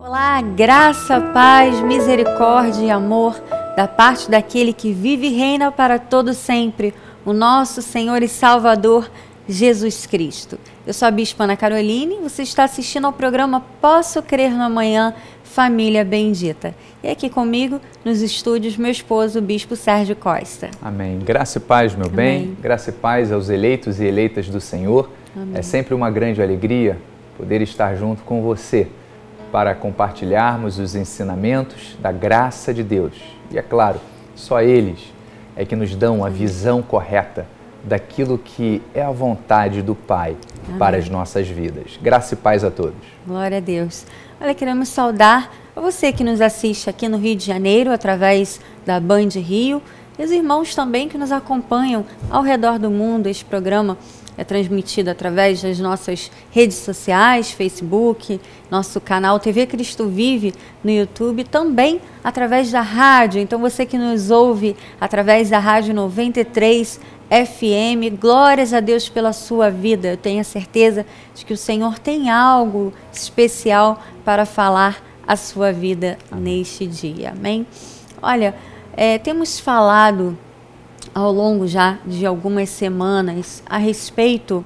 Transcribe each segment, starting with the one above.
Olá, graça, paz, misericórdia e amor da parte daquele que vive e reina para todo sempre, o nosso Senhor e Salvador Jesus Cristo. Eu sou a Bispa Ana Caroline, você está assistindo ao programa Posso Crer no Amanhã, Família Bendita. E aqui comigo, nos estúdios, meu esposo, o Bispo Sérgio Costa. Amém. Graça e paz, meu bem. Graça e paz aos eleitos e eleitas do Senhor. Amém. É sempre uma grande alegria poder estar junto com você para compartilharmos os ensinamentos da graça de Deus. E é claro, só eles é que nos dão a visão correta daquilo que é a vontade do Pai para as nossas vidas. Graça e paz a todos. Glória a Deus. Olha, queremos saudar a você que nos assiste aqui no Rio de Janeiro, através da Band Rio, e os irmãos também que nos acompanham ao redor do mundo. Este programa é transmitido através das nossas redes sociais, Facebook, nosso canal TV Cristo Vive no YouTube, também através da rádio. Então você que nos ouve através da Rádio 93 FM, glórias a Deus pela sua vida. Eu tenho a certeza de que o Senhor tem algo especial para falar a sua vida neste dia. Amém? Olha, temos falado ao longo já de algumas semanas a respeito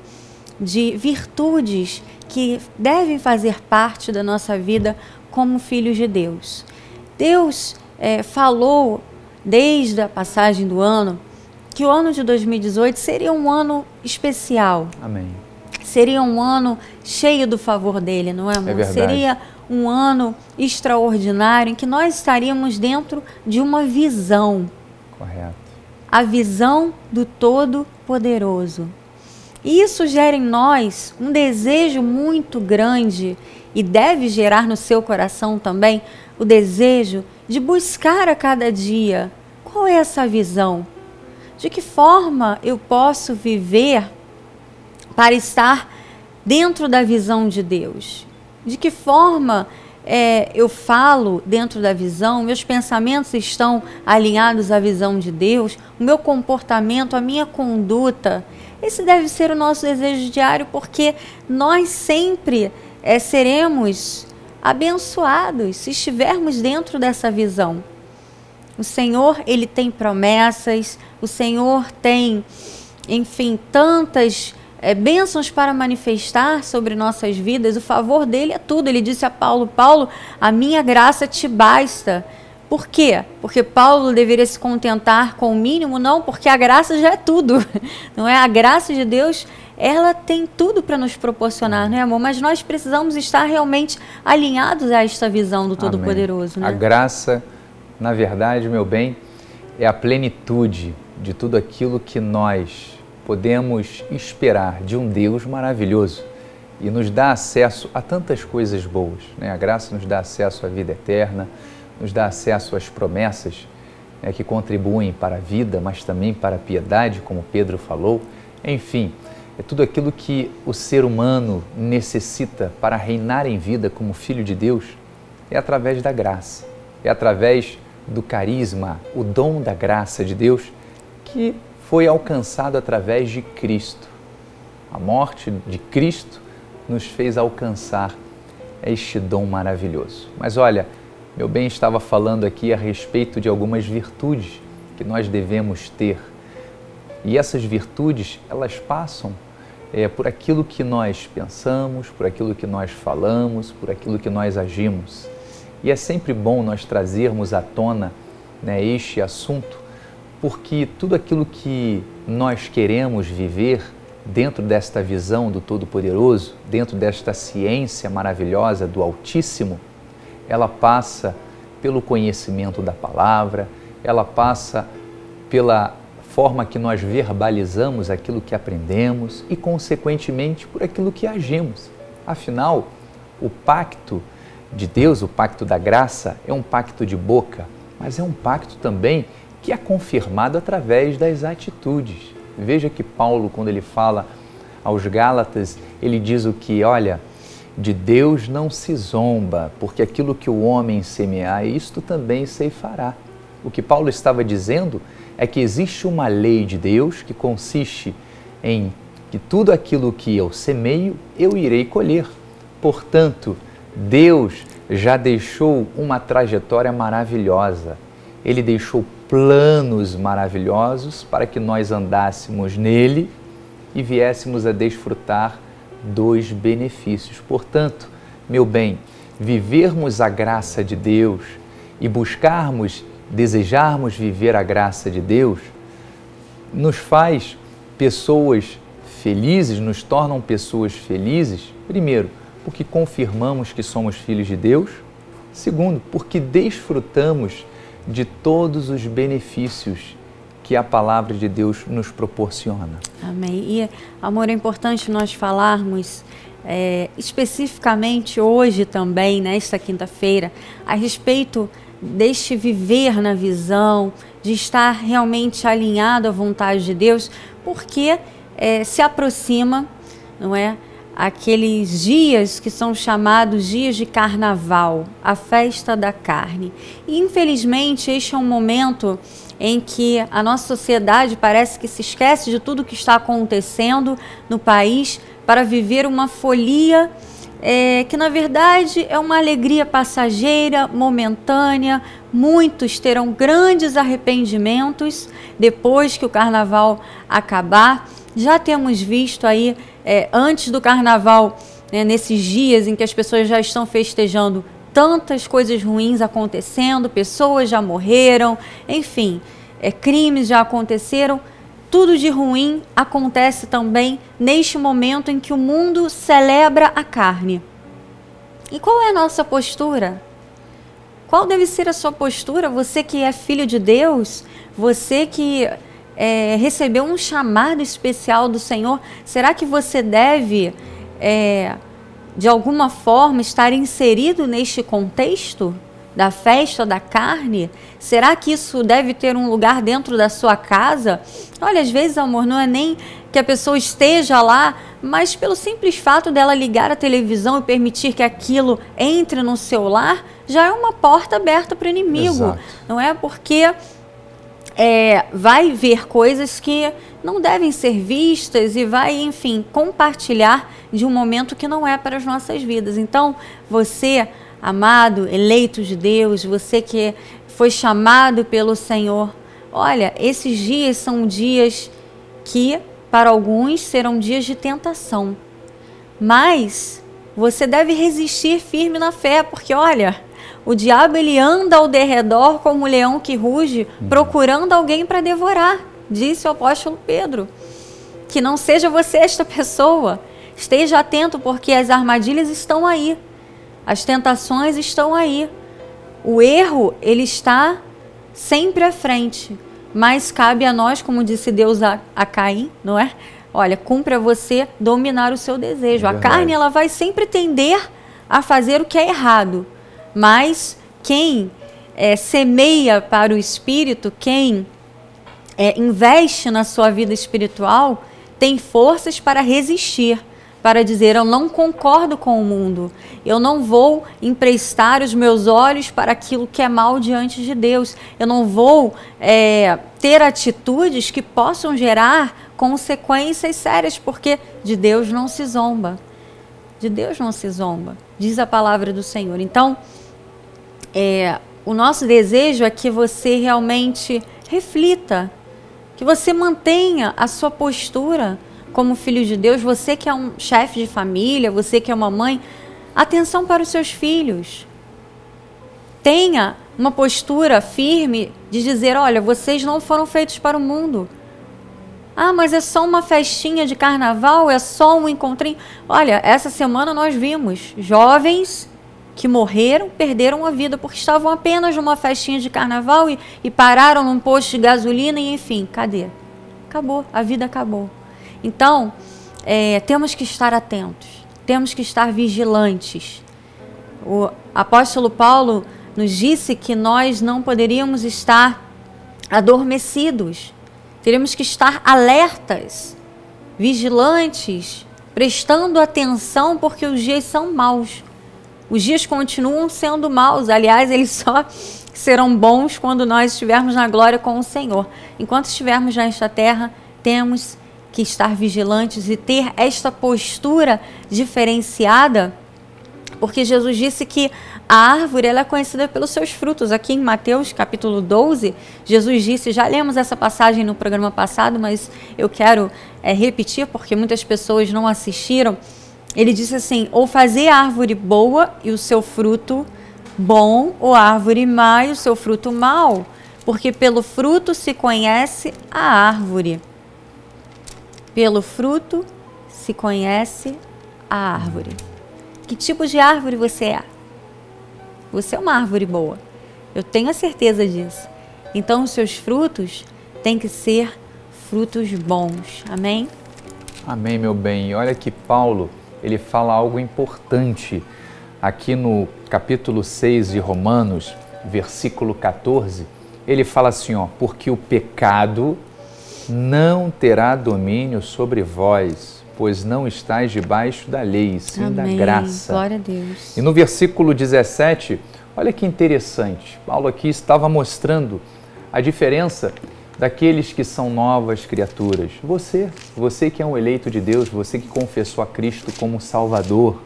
de virtudes que devem fazer parte da nossa vida como filhos de Deus. Deus falou desde a passagem do ano que o ano de 2018 seria um ano especial. Amém. Seria um ano cheio do favor dele, não é, amor? É verdade. Seria um ano extraordinário em que nós estaríamos dentro de uma visão. Correto. A visão do Todo-Poderoso. E isso gera em nós um desejo muito grande e deve gerar no seu coração também o desejo de buscar a cada dia qual é essa visão. De que forma eu posso viver para estar dentro da visão de Deus? De que forma eu falo dentro da visão, meus pensamentos estão alinhados à visão de Deus, o meu comportamento, a minha conduta. Esse deve ser o nosso desejo diário, porque nós sempre seremos abençoados se estivermos dentro dessa visão. O Senhor, Ele tem promessas, o Senhor tem, enfim, tantas bênçãos para manifestar sobre nossas vidas. O favor dele é tudo. Ele disse a Paulo: Paulo, a minha graça te basta. Por quê? Porque Paulo deveria se contentar com o mínimo? Não, porque a graça já é tudo. Não é? A graça de Deus, ela tem tudo para nos proporcionar, não é, amor? Mas nós precisamos estar realmente alinhados a esta visão do Todo-Poderoso, né? A graça, na verdade, meu bem, é a plenitude de tudo aquilo que nós podemos esperar de um Deus maravilhoso e nos dá acesso a tantas coisas boas, né? A graça nos dá acesso à vida eterna, nos dá acesso às promessas, né, que contribuem para a vida, mas também para a piedade, como Pedro falou. Enfim, é tudo aquilo que o ser humano necessita para reinar em vida como filho de Deus, é através da graça, é através do carisma, o dom da graça de Deus, que foi alcançado através de Cristo. A morte de Cristo nos fez alcançar este dom maravilhoso. Mas olha, meu bem estava falando aqui a respeito de algumas virtudes que nós devemos ter. E essas virtudes, elas passam por aquilo que nós pensamos, por aquilo que nós falamos, por aquilo que nós agimos. E é sempre bom nós trazermos à tona, né, este assunto, porque tudo aquilo que nós queremos viver dentro desta visão do Todo-Poderoso, dentro desta ciência maravilhosa do Altíssimo, ela passa pelo conhecimento da palavra, ela passa pela forma que nós verbalizamos aquilo que aprendemos e, consequentemente, por aquilo que agimos. Afinal, o pacto de Deus, o pacto da graça, é um pacto de boca, mas é um pacto também que é confirmado através das atitudes. Veja que Paulo, quando ele fala aos Gálatas, ele diz o que? Olha, de Deus não se zomba, porque aquilo que o homem semear, isto também ceifará. O que Paulo estava dizendo é que existe uma lei de Deus que consiste em que tudo aquilo que eu semeio, eu irei colher. Portanto, Deus já deixou uma trajetória maravilhosa. Ele deixou planos maravilhosos para que nós andássemos nele e viéssemos a desfrutar dos benefícios. Portanto, meu bem, vivermos a graça de Deus e desejarmos viver a graça de Deus, nos faz pessoas felizes, nos tornam pessoas felizes, primeiro, porque confirmamos que somos filhos de Deus, segundo, porque desfrutamos de todos os benefícios que a palavra de Deus nos proporciona. Amém. E, amor, é importante nós falarmos especificamente hoje também, nesta quinta-feira, a respeito deste viver na visão, de estar realmente alinhado à vontade de Deus, porque se aproxima, não é? Aqueles dias que são chamados dias de carnaval, a festa da carne. E infelizmente este é um momento em que a nossa sociedade parece que se esquece de tudo que está acontecendo no país para viver uma folia que na verdade é uma alegria passageira, momentânea. Muitos terão grandes arrependimentos depois que o carnaval acabar. Já temos visto aí, antes do carnaval, nesses dias em que as pessoas já estão festejando, tantas coisas ruins acontecendo, pessoas já morreram, enfim, crimes já aconteceram. Tudo de ruim acontece também neste momento em que o mundo celebra a carne. E qual é a nossa postura? Qual deve ser a sua postura? Você que é filho de Deus, você que recebeu um chamado especial do Senhor, será que você deve, de alguma forma, estar inserido neste contexto da festa da carne? Será que isso deve ter um lugar dentro da sua casa? Olha, às vezes, amor, não é nem que a pessoa esteja lá, mas pelo simples fato dela ligar a televisão e permitir que aquilo entre no seu lar, já é uma porta aberta para o inimigo. Exato. Não é? Porque vai ver coisas que não devem ser vistas e vai, enfim, compartilhar de um momento que não é para as nossas vidas. Então, você, amado, eleito de Deus, você que foi chamado pelo Senhor, olha, esses dias são dias que, para alguns, serão dias de tentação. Mas você deve resistir firme na fé, porque, olha, o diabo ele anda ao derredor como um leão que ruge, procurando alguém para devorar, disse o apóstolo Pedro. Que não seja você esta pessoa. Esteja atento, porque as armadilhas estão aí. As tentações estão aí. O erro, ele está sempre à frente. Mas cabe a nós, como disse Deus a Caim, não é? Olha, cumpre a você dominar o seu desejo. A carne, ela vai sempre tender a fazer o que é errado. Mas quem semeia para o Espírito, quem investe na sua vida espiritual, tem forças para resistir, para dizer, eu não concordo com o mundo, eu não vou emprestar os meus olhos para aquilo que é mal diante de Deus, eu não vou ter atitudes que possam gerar consequências sérias, porque de Deus não se zomba. De Deus não se zomba, diz a palavra do Senhor. Então, o nosso desejo é que você realmente reflita, que você mantenha a sua postura como filho de Deus, você que é um chefe de família, você que é uma mãe, atenção para os seus filhos. Tenha uma postura firme de dizer, olha, vocês não foram feitos para o mundo. Ah, mas é só uma festinha de carnaval, é só um encontrinho. Olha, essa semana nós vimos jovens que morreram, perderam a vida porque estavam apenas numa festinha de carnaval e pararam num posto de gasolina e enfim, cadê? Acabou, a vida acabou. Então, temos que estar atentos, temos que estar vigilantes. O apóstolo Paulo nos disse que nós não poderíamos estar adormecidos, teríamos que estar alertas, vigilantes, prestando atenção porque os dias são maus. Os dias continuam sendo maus, aliás, eles só serão bons quando nós estivermos na glória com o Senhor. Enquanto estivermos nesta terra, temos que estar vigilantes e ter esta postura diferenciada, porque Jesus disse que A árvore, ela é conhecida pelos seus frutos. Aqui em Mateus, capítulo 12, Jesus disse, já lemos essa passagem no programa passado, mas eu quero repetir, porque muitas pessoas não assistiram. Ele disse assim, ou fazer a árvore boa e o seu fruto bom, ou árvore má e o seu fruto mau, porque pelo fruto se conhece a árvore. Pelo fruto se conhece a árvore. Que tipo de árvore você é? Você é uma árvore boa. Eu tenho a certeza disso. Então, os seus frutos têm que ser frutos bons. Amém? Amém, meu bem. E olha que Paulo, ele fala algo importante aqui no capítulo 6 de Romanos, versículo 14. Ele fala assim, ó, porque o pecado não terá domínio sobre vós, pois não estáis debaixo da lei, sim Amém. Da graça. Glória a Deus. E no versículo 17, olha que interessante, Paulo aqui estava mostrando a diferença daqueles que são novas criaturas. Você que é um eleito de Deus, você que confessou a Cristo como Salvador,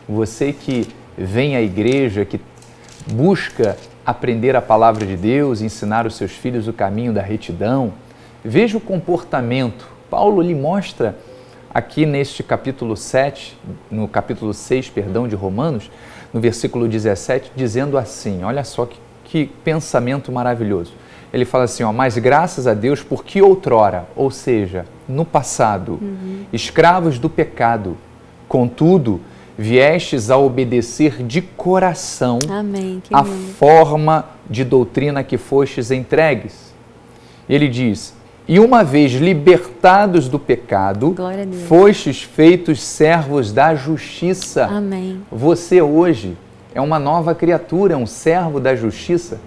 você que vem à igreja, que busca aprender a palavra de Deus, ensinar os seus filhos o caminho da retidão. Veja o comportamento. Paulo lhe mostra aqui neste capítulo 7, no capítulo 6, perdão, de Romanos, no versículo 17, dizendo assim, olha só que pensamento maravilhoso. Ele fala assim, ó, mas graças a Deus porque outrora, ou seja, no passado, escravos do pecado, contudo, viestes a obedecer de coração Amém. a forma de doutrina que fostes entregues. Ele diz, e uma vez libertados do pecado, fostes feitos servos da justiça. Amém. Você hoje é uma nova criatura, é um servo da justiça.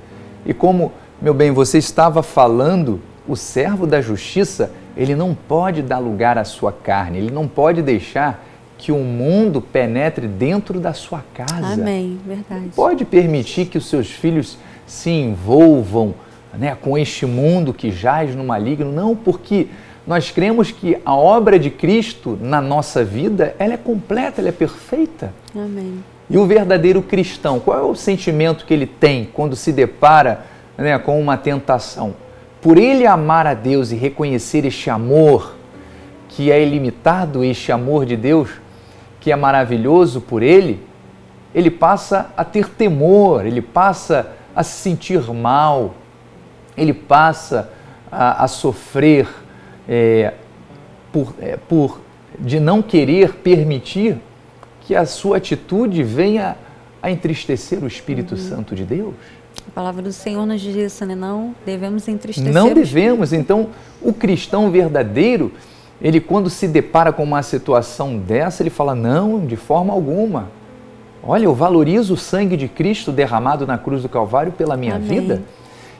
E como, meu bem, você estava falando, o servo da justiça, ele não pode dar lugar à sua carne, ele não pode deixar que o mundo penetre dentro da sua casa. Amém, verdade. Pode permitir que os seus filhos se envolvam, né, com este mundo que jaz no maligno. Não, porque nós cremos que a obra de Cristo na nossa vida, ela é completa, ela é perfeita. Amém. E o verdadeiro cristão, qual é o sentimento que ele tem quando se depara, né, com uma tentação? Por ele amar a Deus e reconhecer este amor que é ilimitado, este amor de Deus, que é maravilhoso por ele passa a ter temor, ele passa a se sentir mal, ele passa a sofrer de não querer permitir que a sua atitude venha a entristecer o Espírito Santo de Deus. A palavra do Senhor nos diz isso, né? Não devemos entristecer. Não devemos. Então, o cristão verdadeiro, ele quando se depara com uma situação dessa, ele fala, não, de forma alguma. Olha, eu valorizo o sangue de Cristo derramado na cruz do Calvário pela minha vida.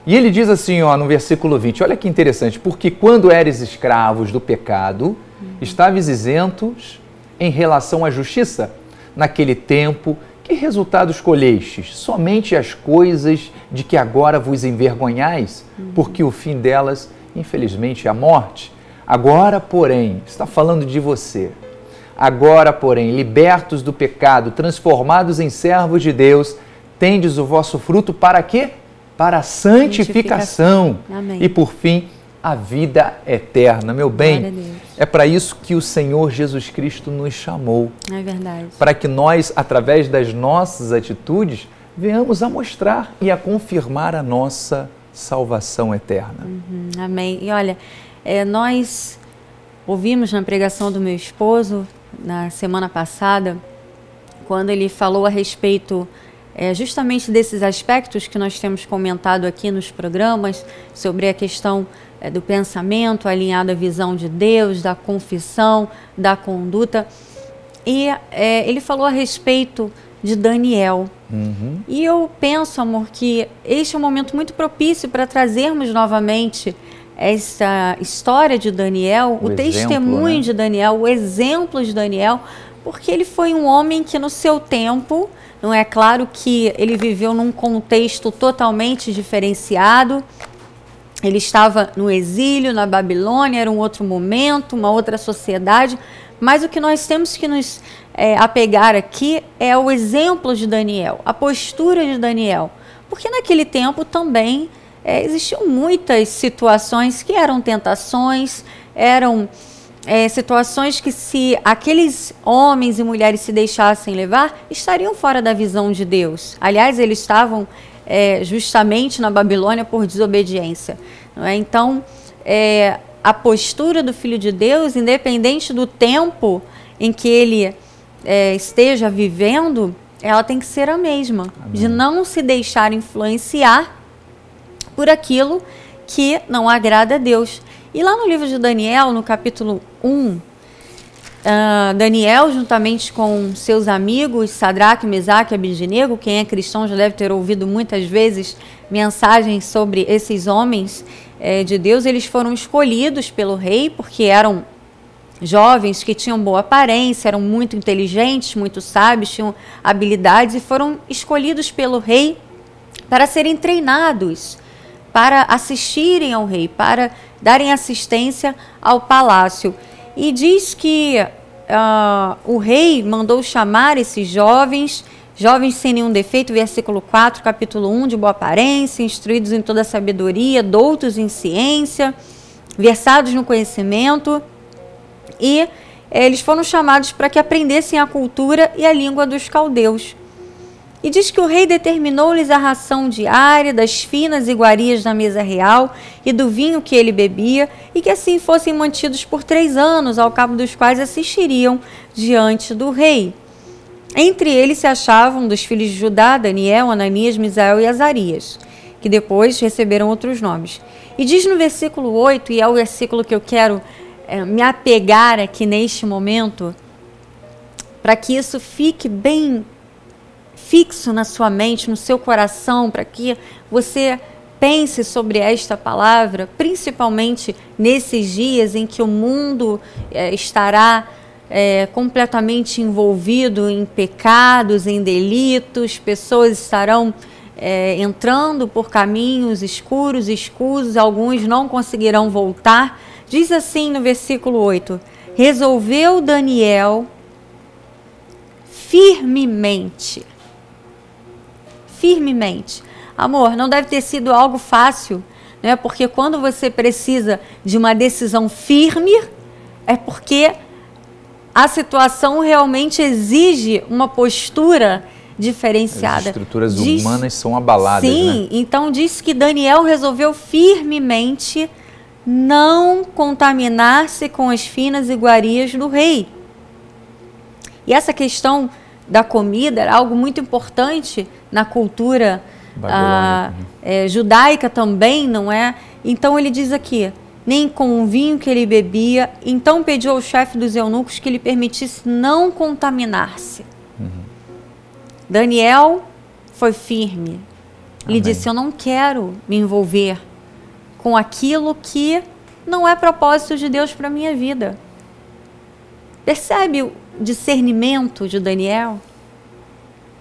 E ele diz assim, ó, no versículo 20, olha que interessante, porque quando eres escravos do pecado, estáveis isentos em relação à justiça. Naquele tempo, que resultados colhestes? Somente as coisas de que agora vos envergonhais, porque o fim delas, infelizmente, é a morte. Agora, porém, está falando de você. Agora, porém, libertos do pecado, transformados em servos de Deus, tendes o vosso fruto para quê? Para a santificação. Amém. E, por fim, a vida eterna. Meu bem, é para isso que o Senhor Jesus Cristo nos chamou. É verdade. Para que nós, através das nossas atitudes, venhamos a mostrar e a confirmar a nossa salvação eterna. Amém. E olha, nós ouvimos na pregação do meu esposo, na semana passada, quando ele falou a respeito justamente desses aspectos que nós temos comentado aqui nos programas, sobre a questão do pensamento alinhado à visão de Deus, da confissão, da conduta. E ele falou a respeito de Daniel. E eu penso, amor, que este é um momento muito propício para trazermos novamente essa história de Daniel, o testemunho de Daniel, o exemplo de Daniel, porque ele foi um homem que no seu tempo, não é claro que ele viveu num contexto totalmente diferenciado, Ele estava no exílio, na Babilônia, era um outro momento, uma outra sociedade, mas o que nós temos que nos apegar aqui é o exemplo de Daniel, a postura de Daniel, porque naquele tempo também existiam muitas situações que eram tentações, eram situações que, se aqueles homens e mulheres se deixassem levar, estariam fora da visão de Deus. Aliás, eles estavam justamente na Babilônia por desobediência, não é? Então, a postura do Filho de Deus, independente do tempo em que ele esteja vivendo, ela tem que ser a mesma. Amém. De não se deixar influenciar por aquilo que não agrada a Deus. E lá no livro de Daniel, no capítulo 1, Daniel, juntamente com seus amigos, Sadraque, Mesaque e Abednego, quem é cristão já deve ter ouvido muitas vezes mensagens sobre esses homens de Deus, eles foram escolhidos pelo rei, porque eram jovens que tinham boa aparência, eram muito inteligentes, muito sábios, tinham habilidades, e foram escolhidos pelo rei para serem treinados, para assistirem ao rei, para darem assistência ao palácio. E diz que o rei mandou chamar esses jovens sem nenhum defeito, versículo 4, capítulo 1, de boa aparência, instruídos em toda a sabedoria, doutos em ciência, versados no conhecimento, e eles foram chamados para que aprendessem a cultura e a língua dos caldeus. E diz que o rei determinou-lhes a ração diária, das finas iguarias da mesa real e do vinho que ele bebia, e que assim fossem mantidos por 3 anos, ao cabo dos quais assistiriam diante do rei. Entre eles se achavam dos filhos de Judá, Daniel, Ananias, Misael e Azarias, que depois receberam outros nomes. E diz no versículo 8, e é o versículo que eu quero me apegar aqui neste momento, para que isso fique bem fixo na sua mente, no seu coração, para que você pense sobre esta palavra, principalmente nesses dias em que o mundo estará completamente envolvido em pecados, em delitos, pessoas estarão entrando por caminhos escuros, escusos, alguns não conseguirão voltar. Diz assim no versículo 8, resolveu Daniel firmemente. Amor, não deve ter sido algo fácil, né? Porque quando você precisa de uma decisão firme, é porque a situação realmente exige uma postura diferenciada. As estruturas humanas são abaladas, sim, né? Então diz que Daniel resolveu firmemente não contaminar-se com as finas iguarias do rei. E essa questão da comida era algo muito importante na cultura judaica também, não é? Então ele diz aqui, nem com o vinho que ele bebia, então pediu ao chefe dos eunucos que lhe permitisse não contaminar-se. Daniel foi firme. Ele disse, eu não quero me envolver com aquilo que não é propósito de Deus para a minha vida. Percebe o discernimento de Daniel?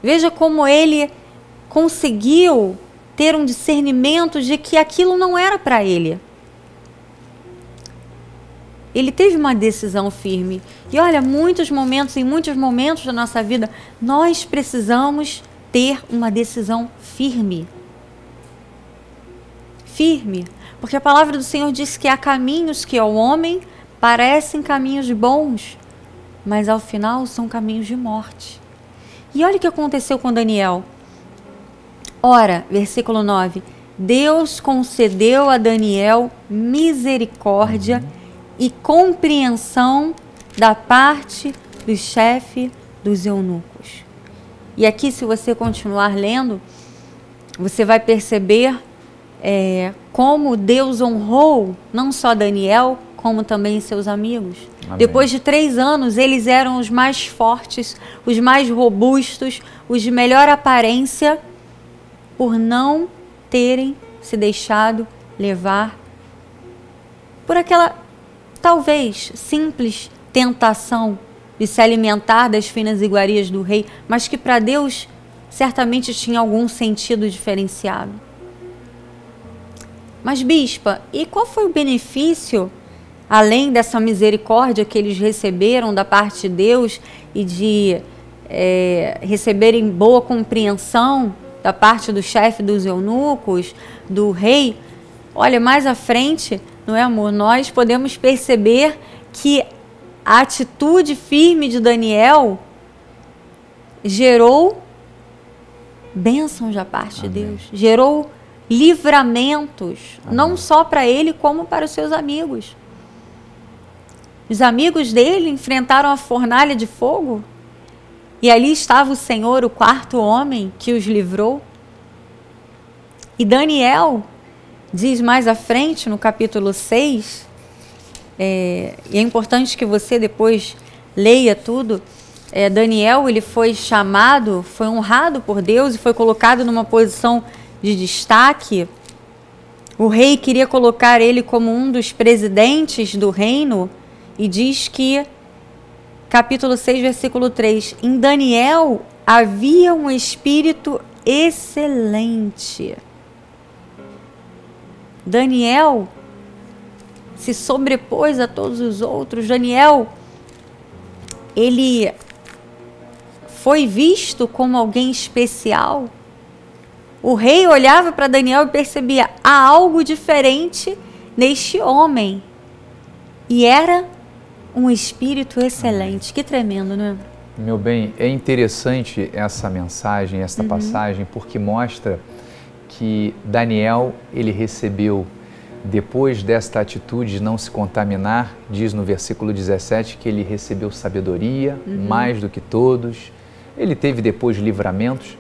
Veja como ele conseguiu ter um discernimento de que aquilo não era para ele. Ele teve uma decisão firme. E olha, em muitos momentos da nossa vida, nós precisamos ter uma decisão firme. Firme. Porque a palavra do Senhor diz que há caminhos que ao homem parecem caminhos bons, mas ao final são caminhos de morte. E olha o que aconteceu com Daniel. Ora, versículo 9, Deus concedeu a Daniel misericórdia e compreensão da parte do chefe dos eunucos. E aqui, se você continuar lendo, você vai perceber como Deus honrou não só Daniel, como também seus amigos. Amém. Depois de 3 anos, eles eram os mais fortes, os mais robustos, os de melhor aparência, por não terem se deixado levar por aquela, talvez, simples tentação de se alimentar das finas iguarias do rei, mas que para Deus certamente tinha algum sentido diferenciado. Mas, bispa, e qual foi o benefício, além dessa misericórdia que eles receberam da parte de Deus e de receberem boa compreensão da parte do chefe dos eunucos, do rei? Olha, mais à frente, não é, amor? Nós podemos perceber que a atitude firme de Daniel gerou bênçãos da parte de Deus, gerou livramentos, não só para ele, como para os seus amigos. Os amigos dele enfrentaram a fornalha de fogo e ali estava o Senhor, o quarto homem que os livrou. E Daniel diz mais à frente, no capítulo 6, e é importante que você depois leia tudo. Daniel, ele foi chamado, foi honrado por Deus e foi colocado numa posição de destaque. O rei queria colocar ele como um dos presidentes do reino e diz que, capítulo 6, versículo 3, em Daniel havia um espírito excelente. Daniel se sobrepôs a todos os outros. Daniel, ele foi visto como alguém especial. O rei olhava para Daniel e percebia, há algo diferente neste homem. E era um espírito excelente. Que tremendo, não é? Meu bem, é interessante essa mensagem, esta passagem, porque mostra que Daniel, ele recebeu, depois desta atitude de não se contaminar, diz no versículo 17 que ele recebeu sabedoria, mais do que todos. Ele teve depois livramentos.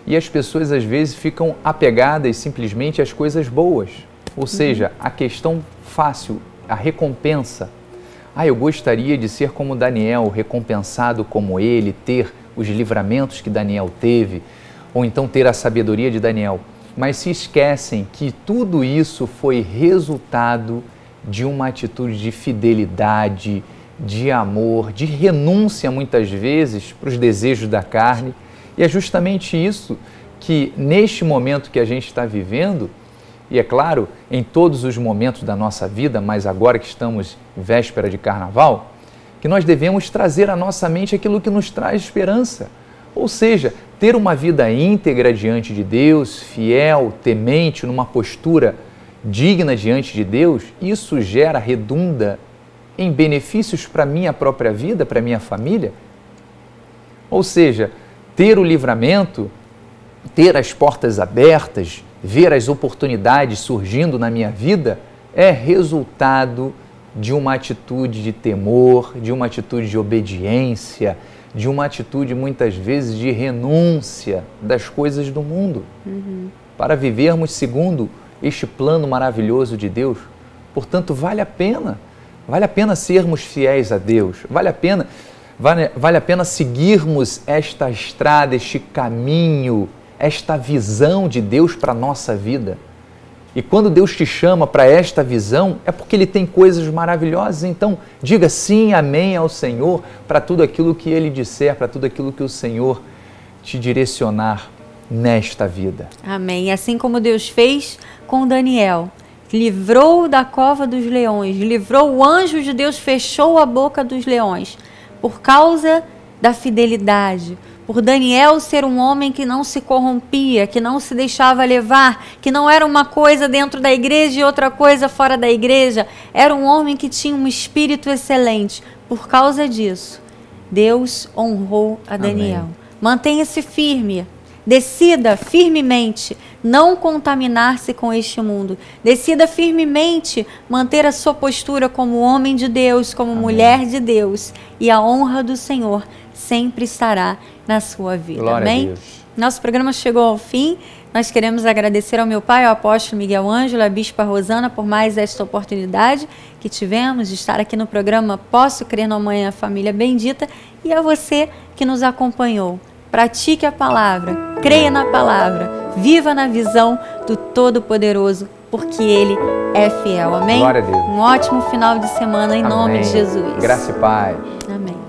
E as pessoas às vezes ficam apegadas simplesmente às coisas boas. Ou seja, a questão fácil, a recompensa. Eu gostaria de ser como Daniel, recompensado como ele, ter os livramentos que Daniel teve, ou então ter a sabedoria de Daniel. Mas se esquecem que tudo isso foi resultado de uma atitude de fidelidade, de amor, de renúncia muitas vezes para os desejos da carne. E é justamente isso que neste momento que a gente está vivendo, e é claro, em todos os momentos da nossa vida, mas agora que estamos em véspera de carnaval, que nós devemos trazer à nossa mente aquilo que nos traz esperança. Ou seja, ter uma vida íntegra diante de Deus, fiel, temente, numa postura digna diante de Deus, isso redunda em benefícios para a minha própria vida, para a minha família. Ou seja, ter o livramento, ter as portas abertas, ver as oportunidades surgindo na minha vida, é resultado de uma atitude de temor, de uma atitude de obediência, de uma atitude muitas vezes de renúncia das coisas do mundo, para vivermos segundo este plano maravilhoso de Deus. Portanto, vale a pena sermos fiéis a Deus, vale a pena seguirmos esta estrada, este caminho, esta visão de Deus para a nossa vida. E quando Deus te chama para esta visão, é porque Ele tem coisas maravilhosas. Então, diga sim, amém ao Senhor para tudo aquilo que Ele disser, para tudo aquilo que o Senhor te direcionar nesta vida. Amém. Assim como Deus fez com Daniel, livrou da cova dos leões, livrou o anjo de Deus, fechou a boca dos leões, por causa da fidelidade, por Daniel ser um homem que não se corrompia, que não se deixava levar, que não era uma coisa dentro da igreja e outra coisa fora da igreja, era um homem que tinha um espírito excelente. Por causa disso, Deus honrou a Daniel. Amém. Mantenha-se firme, decida firmemente não contaminar-se com este mundo. Decida firmemente manter a sua postura como homem de Deus, como mulher de Deus, e a honra do Senhor sempre estará na sua vida. Glória Amém? a Deus. Nosso programa chegou ao fim. Nós queremos agradecer ao meu pai, ao apóstolo Miguel Ângelo, à bispa Rosana, por mais esta oportunidade que tivemos de estar aqui no programa Posso Crer no Amanhã, Família Bendita, e a você que nos acompanhou. Pratique a palavra, creia na palavra, viva na visão do Todo-Poderoso, porque Ele é fiel. Amém? Glória a Deus. Um ótimo final de semana em nome de Jesus. Graça e paz. Amém.